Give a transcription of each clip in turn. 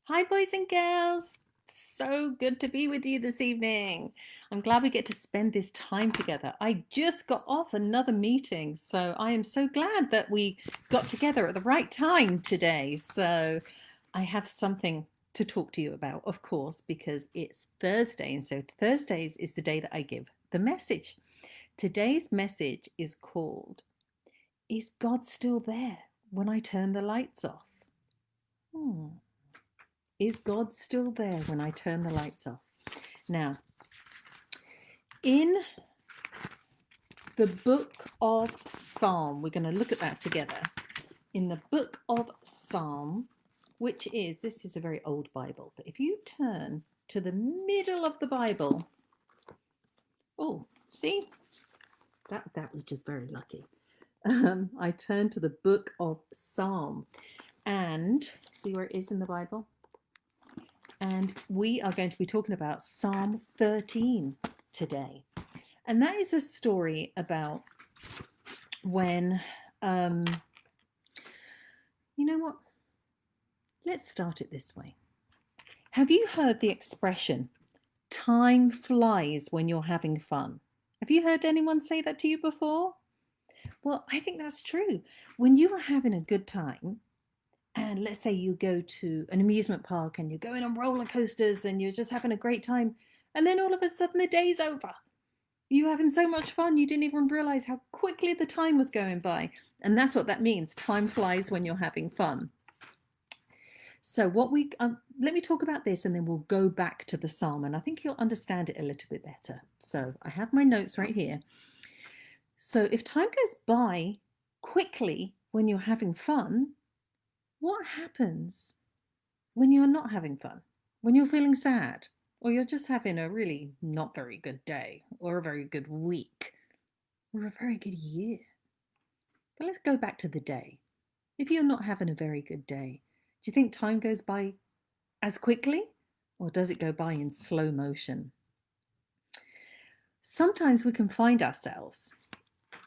Hi, boys and girls. So good to be with you this evening. I'm glad we get to spend this time together. I just got off another meeting, so I am so glad that we got together at the right time today. So I have something to talk to you about, of course, because it's Thursday. And so Thursdays is the day that I give the message. Today's message is called, Is God Still There When I Turn the Lights Off? Hmm. Is God still there when I turn the lights off? Now, in the book of Psalm, we're going to look at that together. In the book of Psalm, this is a very old Bible, but if you turn to the middle of the Bible, oh, see, that was just very lucky. I turned to the book of Psalm and see where it is in the Bible. And we are going to be talking about Psalm 13 today. And that is a story about when, you know what? Let's start it this way. Have you heard the expression, time flies when you're having fun? Have you heard anyone say that to you before? Well, I think that's true. When you are having a good time, and let's say you go to an amusement park and you're going on roller coasters and you're just having a great time, and then all of a sudden the day's over. You were having so much fun, you didn't even realize how quickly the time was going by. And that's what that means. Time flies when you're having fun. So let me talk about this and then we'll go back to the psalm and I think you'll understand it a little bit better. So I have my notes right here. So if time goes by quickly when you're having fun, what happens when you're not having fun? When you're feeling sad? Or you're just having a really not very good day or a very good week or a very good year. But let's go back to the day. If you're not having a very good day, do you think time goes by as quickly or does it go by in slow motion? Sometimes we can find ourselves,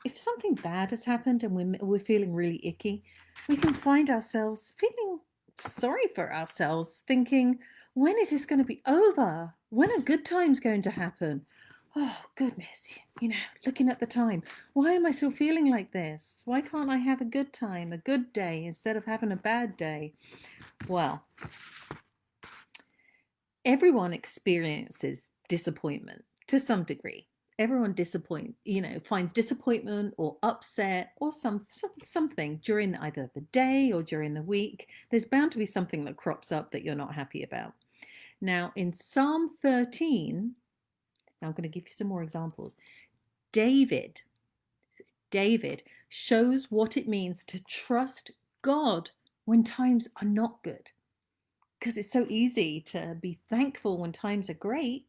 if something bad has happened and we're feeling really icky, we can find ourselves feeling sorry for ourselves, thinking, when is this going to be over? When are good times going to happen? Oh, goodness, looking at the time, why am I still feeling like this? Why can't I have a good time, a good day, instead of having a bad day? Well, everyone experiences disappointment to some degree. Everyone finds disappointment or upset or something during either the day or during the week. There's bound to be something that crops up that you're not happy about. Now, in Psalm 13, now I'm going to give you some more examples. David shows what it means to trust God when times are not good. Because it's so easy to be thankful when times are great.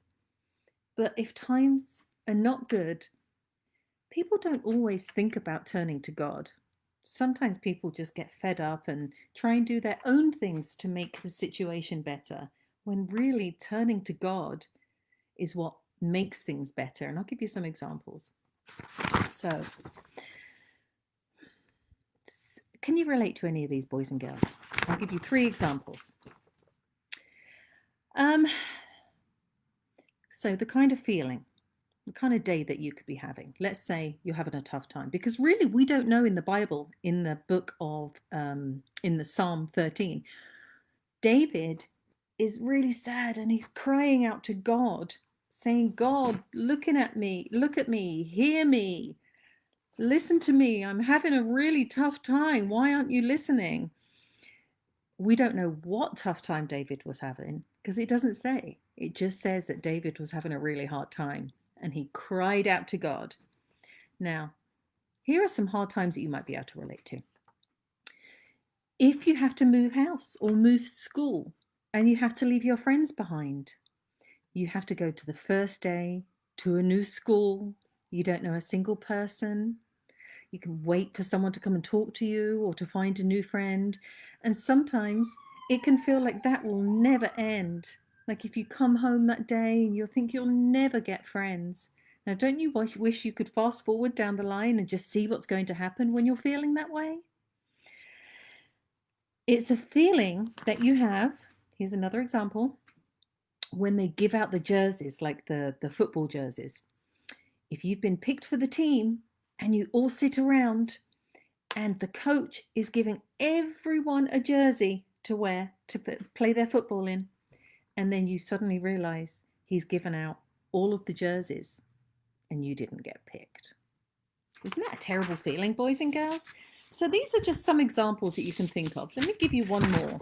But if times are not good, people don't always think about turning to God. Sometimes people just get fed up and try and do their own things to make the situation better, when really turning to God is what makes things better. And I'll give you some examples. So, can you relate to any of these, boys and girls? I'll give you 3 examples. So the kind of feeling, the kind of day that you could be having. Let's say you're having a tough time, because really we don't know in the Bible, in the book of, in the Psalm 13, David is really sad and he's crying out to God, saying, God, look at me, hear me, listen to me. I'm having a really tough time. Why aren't you listening? We don't know what tough time David was having because it doesn't say. It just says that David was having a really hard time and he cried out to God. Now, here are some hard times that you might be able to relate to. If you have to move house or move school and you have to leave your friends behind, you have to go to the first day to a new school, you don't know a single person, you can wait for someone to come and talk to you or to find a new friend. And sometimes it can feel like that will never end. Like if you come home that day and you'll think you'll never get friends. Now, don't you wish you could fast forward down the line and just see what's going to happen when you're feeling that way? It's a feeling that you have. here's another example. When they give out the jerseys, like the football jerseys, if you've been picked for the team and you all sit around and the coach is giving everyone a jersey to wear to play their football in, and then you suddenly realize he's given out all of the jerseys and you didn't get picked. Isn't that a terrible feeling, boys and girls? So these are just some examples that you can think of. Let me give you one more.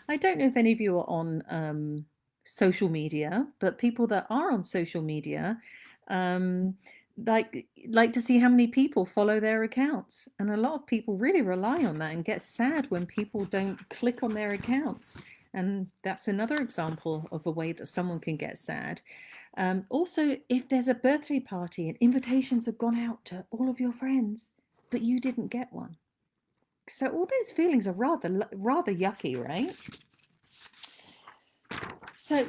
I don't know if any of you are on social media, but people that are on social media like to see how many people follow their accounts. And a lot of people really rely on that and get sad when people don't click on their accounts. And that's another example of a way that someone can get sad. Also, if there's a birthday party and invitations have gone out to all of your friends, but you didn't get one. So all those feelings are rather yucky, right? So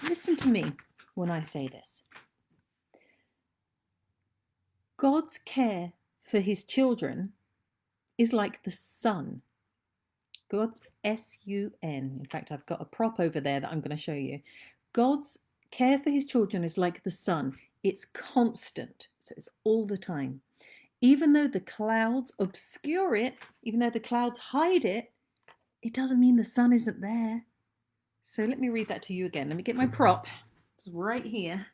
listen to me when I say this. God's care for his children is like the sun. God's S-U-N. In fact, I've got a prop over there that I'm going to show you. God's care for his children is like the sun. It's constant. So it's all the time. Even though the clouds obscure it, even though the clouds hide it, it doesn't mean the sun isn't there. So let me read that to you again. Let me get my prop. It's right here.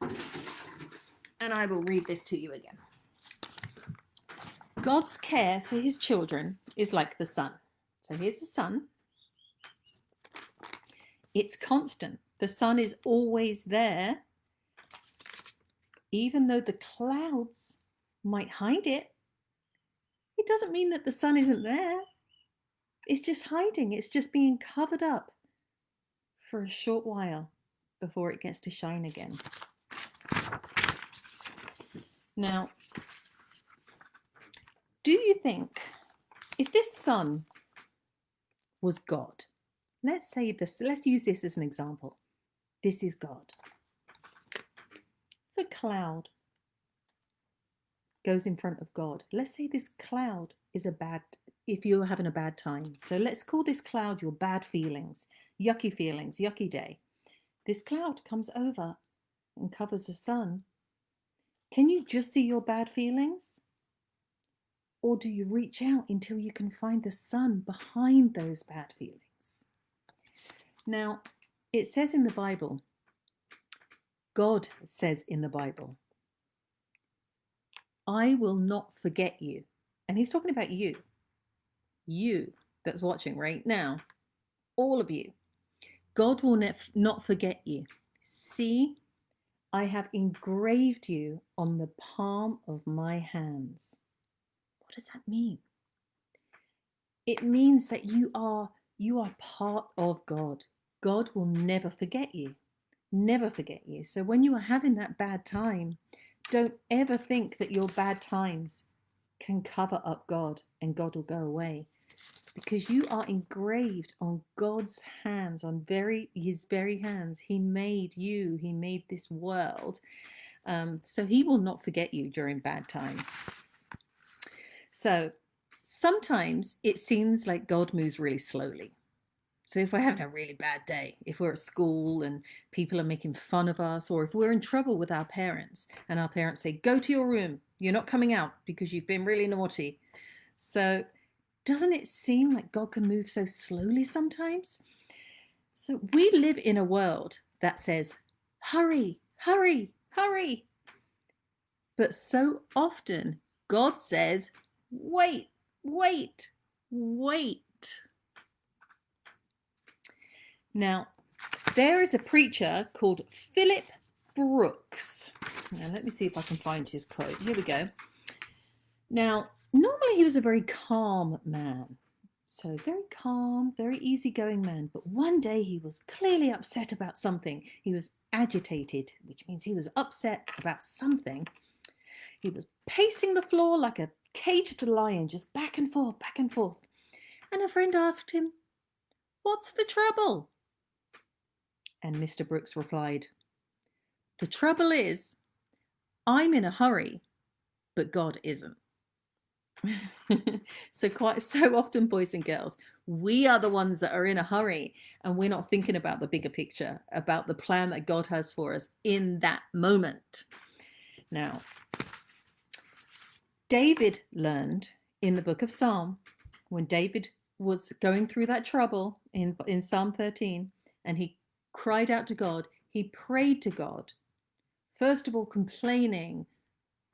And I will read this to you again. God's care for his children is like the sun. So here's the sun. It's constant. The sun is always there. Even though the clouds might hide it, it doesn't mean that the sun isn't there. It's just hiding. It's just being covered up for a short while before it gets to shine again. Now, do you think if this sun was God, let's use this as an example. This is God. The cloud goes in front of God. Let's say this cloud is if you're having a bad time. So let's call this cloud your bad feelings, yucky day. This cloud comes over and covers the sun. Can you just see your bad feelings? Or do you reach out until you can find the sun behind those bad feelings? Now, it says in the Bible, God says in the Bible, I will not forget you. And he's talking about you. You that's watching right now. All of you. God will not forget you. See, I have engraved you on the palm of my hands. What does that mean? It means that you are part of God. God will never forget you. Never forget you. So when you are having that bad time, don't ever think that your bad times can cover up God and God will go away. Because you are engraved on God's hands, on his very hands. He made you. He made this world. So he will not forget you during bad times. So sometimes it seems like God moves really slowly. So if we're having a really bad day, if we're at school and people are making fun of us, or if we're in trouble with our parents and our parents say, go to your room, you're not coming out because you've been really naughty. So doesn't it seem like God can move so slowly sometimes? So we live in a world that says, hurry, hurry, hurry. But so often God says, wait, wait, wait. Now, there is a preacher called Philip Brooks. Now, let me see if I can find his quote. Here we go. Now, normally he was a very calm man. So very calm, very easygoing man. But one day he was clearly upset about something. He was agitated, which means he was upset about something. He was pacing the floor like a caged lion, just back and forth, back and forth. And a friend asked him, what's the trouble? And Mr. Brooks replied, the trouble is, I'm in a hurry, but God isn't. So quite so often, boys and girls, we are the ones that are in a hurry and we're not thinking about the bigger picture, about the plan that God has for us in that moment. Now, David learned in the book of Psalm, when David was going through that trouble in Psalm 13, and he cried out to God, he prayed to God, first of all complaining,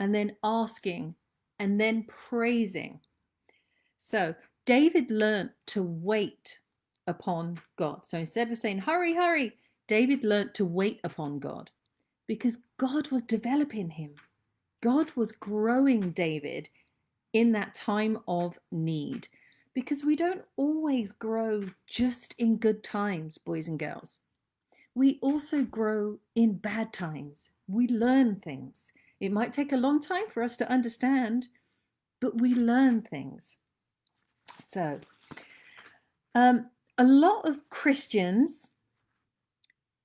and then asking, and then praising. So David learnt to wait upon God. So instead of saying, hurry, hurry, David learnt to wait upon God because God was developing him. God was growing David in that time of need, because we don't always grow just in good times, boys and girls. We also grow in bad times. We learn things. It might take a long time for us to understand, but we learn things. So, a lot of Christians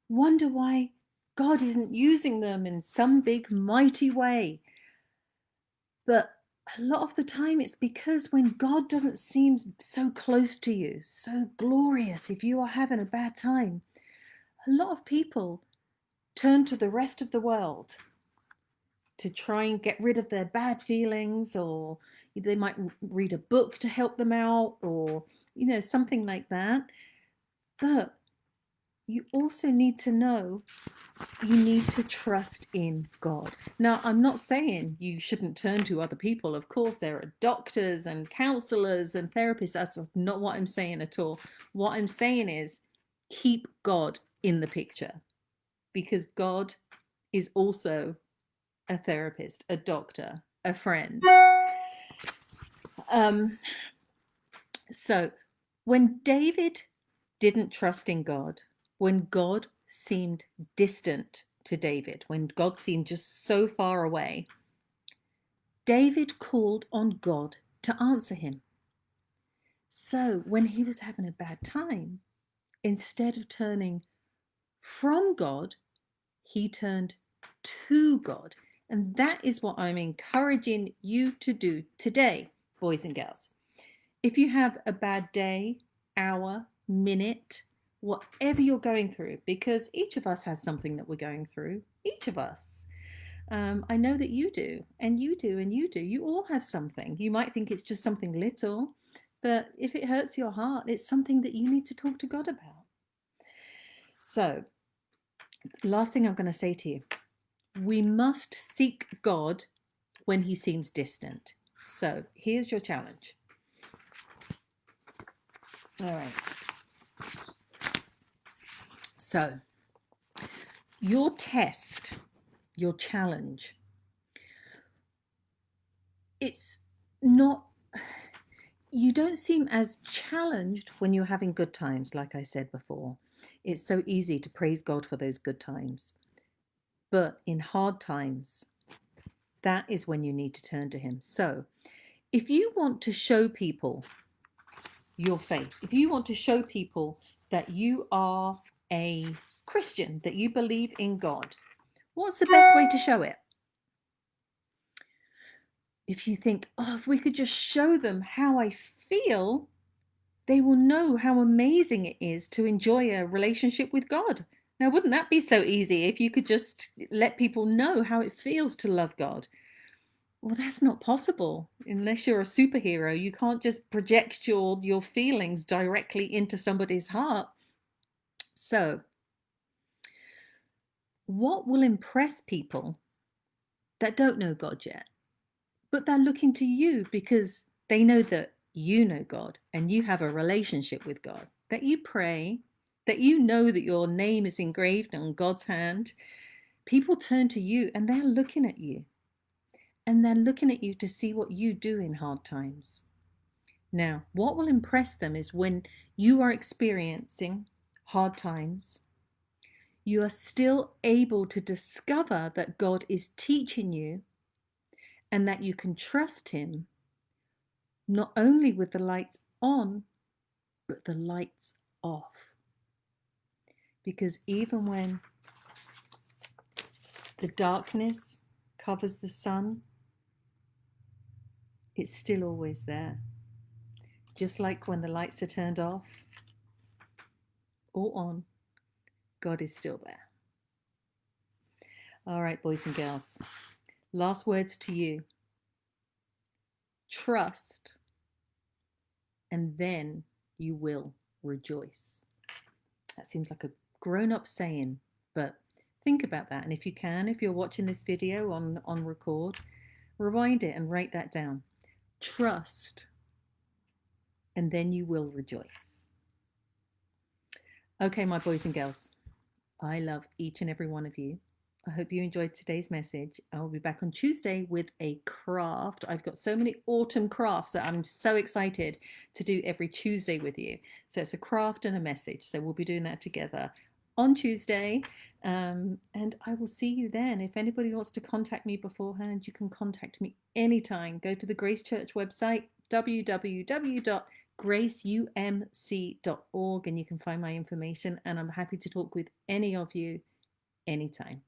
wonder why God isn't using them in some big, mighty way. But a lot of the time it's because when God doesn't seem so close to you, so glorious, if you are having a bad time, a lot of people turn to the rest of the world to try and get rid of their bad feelings, or they might read a book to help them out, or something like that. But you also need to know you need to trust in God. Now, I'm not saying you shouldn't turn to other people. Of course, there are doctors and counselors and therapists. That's not what I'm saying at all. What I'm saying is keep God in the picture, because God is also a therapist, a doctor, a friend. So when David didn't trust in God, when God seemed distant to David, when God seemed just so far away, David called on God to answer him. So when he was having a bad time, instead of turning from God, he turned to God. And that is what I'm encouraging you to do today, boys and girls. If you have a bad day, hour, minute, whatever you're going through, because each of us has something that we're going through, each of us. I know that you do, and you do, and you do. You all have something. You might think it's just something little, but if it hurts your heart, it's something that you need to talk to God about. So, last thing I'm going to say to you, we must seek God when he seems distant. So, here's your challenge. All right. So, your test, your challenge, it's not, you don't seem as challenged when you're having good times, like I said before. It's so easy to praise God for those good times. But in hard times, that is when you need to turn to him. So, if you want to show people your faith, if you want to show people that you are a Christian, that you believe in God, what's the best way to show it? If you think, oh, if we could just show them how I feel, they will know how amazing it is to enjoy a relationship with God. Now, wouldn't that be so easy if you could just let people know how it feels to love God? Well, that's not possible unless you're a superhero. You can't just project your feelings directly into somebody's heart. So, what will impress people that don't know God yet, but they're looking to you because they know that you know God and you have a relationship with God, that you pray, that you know that your name is engraved on God's hand? People turn to you and they're looking at you. And they're looking at you to see what you do in hard times. Now, what will impress them is when you are experiencing hard times, you are still able to discover that God is teaching you and that you can trust him, not only with the lights on, but the lights off. Because even when the darkness covers the sun, It's still always there. Just like when the lights are turned off or on, God is still there. All right, boys and girls, last words to you. Trust, and then you will rejoice. That seems like a grown-up saying, but think about that. And if you can, if you're watching this video on record, rewind it and write that down. Trust, and then you will rejoice. Okay, my boys and girls, I love each and every one of you. I hope you enjoyed today's message. I'll be back on Tuesday with a craft. I've got so many autumn crafts that I'm so excited to do every Tuesday with you. So it's a craft and a message. So we'll be doing that together on Tuesday. And I will see you then. If anybody wants to contact me beforehand, you can contact me anytime. Go to the Grace Church website, www.graceumc.org, and you can find my information. And I'm happy to talk with any of you anytime.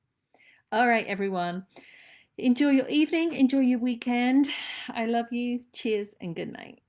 All right, everyone. Enjoy your evening. Enjoy your weekend. I love you. Cheers and good night.